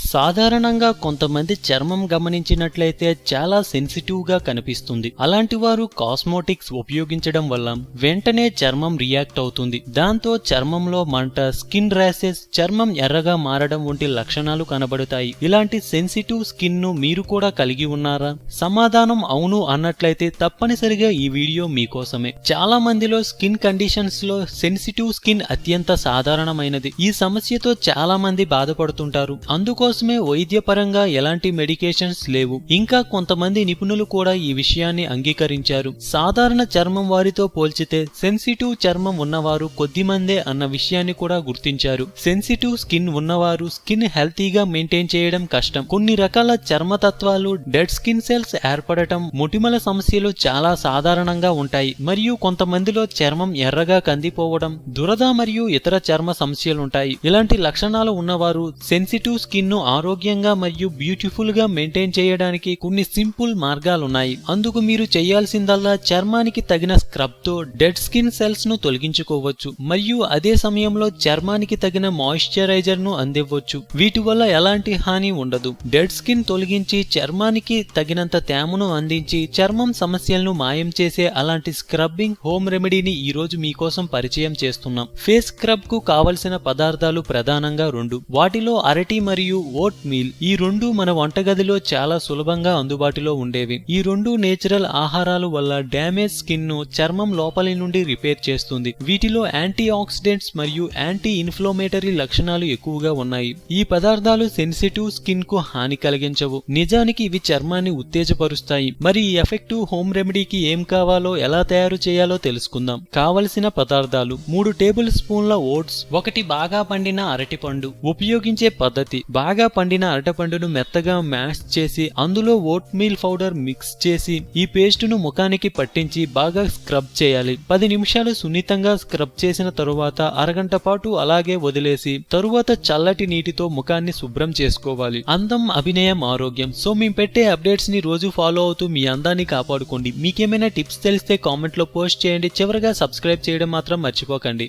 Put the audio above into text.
సాధారణంగా కొంతమంది చర్మం గమనించినట్లయితే చాలా సెన్సిటివ్ గా కనిపిస్తుంది. అలాంటి వారు కాస్మోటిక్స్ ఉపయోగించడం వల్ల వెంటనే చర్మం రియాక్ట్ అవుతుంది. దాంతో చర్మంలో మంట, స్కిన్ ర్యాషెస్, చర్మం ఎర్రగా మారడం వంటి లక్షణాలు కనబడతాయి. ఇలాంటి సెన్సిటివ్ స్కిన్ ను మీరు కూడా కలిగి ఉన్నారా? సమాధానం అవును అన్నట్లయితే తప్పనిసరిగా ఈ వీడియో మీకోసమే. చాలా మందిలో స్కిన్ కండిషన్స్ లో సెన్సిటివ్ స్కిన్ అత్యంత సాధారణమైనది. ఈ సమస్యతో చాలా మంది బాధపడుతుంటారు. అందుకోసమే వైద్యపరంగా ఎలాంటి మెడికేషన్స్ లేవు. ఇంకా కొంతమంది నిపుణులు కూడా ఈ విషయాన్ని అంగీకరించారు. సాధారణ చర్మం వారితో పోల్చితే సెన్సిటివ్ చర్మం ఉన్నవారు కొద్దిమందే అన్న విషయాన్ని కూడా గుర్తించారు. సెన్సిటివ్ స్కిన్ ఉన్నవారు స్కిన్ హెల్తీగా మెయింటైన్ చేయడం కష్టం. కొన్ని రకాల చర్మతత్వాలు, డెడ్ స్కిన్ సెల్స్ ఏర్పడటం, మొటిమల సమస్యలు చాలా సాధారణంగా ఉంటాయి. మరియు కొంతమందిలో చర్మం ఎర్రగా కందిపోవడం, దురద మరియు ఇతర చర్మ సమస్యలుంటాయి. ఇలాంటి లక్షణాలు ఉన్నవారు సెన్సిటివ్ స్కిన్ ను ఆరోగ్యంగా మరియు బ్యూటిఫుల్ గా మెయింటైన్ చేయడానికి కొన్ని సింపుల్ మార్గాలున్నాయి. అందుకు మీరు చేయాల్సిందల్లా చర్మానికి తగిన స్క్రబ్ తో డెడ్ స్కిన్ సెల్స్ ను తొలగించుకోవచ్చు మరియు అదే సమయంలో చర్మానికి తగిన మాయిశ్చరైజర్ ను అందివ్వచ్చు. వీటి వల్ల ఎలాంటి హాని ఉండదు. డెడ్ స్కిన్ తొలగించి చర్మానికి తగినంత తేమను అందించి చర్మం సమస్యలను మాయం చేసే అలాంటి స్క్రబ్బింగ్ హోమ్ రెమెడీని ఈ రోజు మీకోసం పరిచయం చేస్తున్నాం. ఫేస్ స్క్రబ్ కు కావలసిన పదార్థాలు ప్రధానంగా రెండు. వాటిలో అరటి మరియు ఓట్ మీల్. ఈ రెండు మన వంటగదిలో చాలా సులభంగా అందుబాటులో ఉండేవి. ఈ రెండు నేచురల్ ఆహారాలు వల్ల డ్యామేజ్ స్కిన్ ను చర్మం లోపలి నుండి రిపేర్ చేస్తుంది. వీటిలో యాంటీ ఆక్సిడెంట్స్ మరియు యాంటీ ఇన్ఫ్లమేటరీ లక్షణాలు ఎక్కువగా ఉన్నాయి. ఈ పదార్థాలు సెన్సిటివ్ స్కిన్ కు హాని కలిగించవు. నిజానికి ఇవి చర్మాన్ని ఉత్తేజపరుస్తాయి. మరి ఈ ఎఫెక్టివ్ హోమ్ రెమెడీకి ఏం కావాలో, ఎలా తయారు చేయాలో తెలుసుకుందాం. కావలసిన పదార్థాలు: 3 టేబుల్ స్పూన్ల ఓట్స్, 1 బాగా పండిన అరటిపండు. ఉపయోగించే పద్ధతి: బాగా పండిన అరటిపండును మెత్తగా మ్యాష్ చేసి అందులో ఓట్ మీల్ పౌడర్ మిక్స్ చేసి ఈ పేస్ట్ ను ముఖానికి పట్టించి బాగా స్క్రబ్ చేయాలి. 10 నిమిషాలు సున్నితంగా స్క్రబ్ చేసిన తరువాత అరగంట పాటు అలాగే వదిలేసి తరువాత చల్లటి నీటితో ముఖాన్ని శుభ్రం చేసుకోవాలి. అందం, అభినయం, ఆరోగ్యం. సో మేము పెట్టే అప్డేట్స్ ని రోజు ఫాలో అవుతూ మీ అందాన్ని కాపాడుకోండి. మీకేమైనా టిప్స్ తెలిస్తే కామెంట్ లో పోస్ట్ చేయండి. చివరగా సబ్స్క్రైబ్ చేయడం మాత్రం మర్చిపోకండి.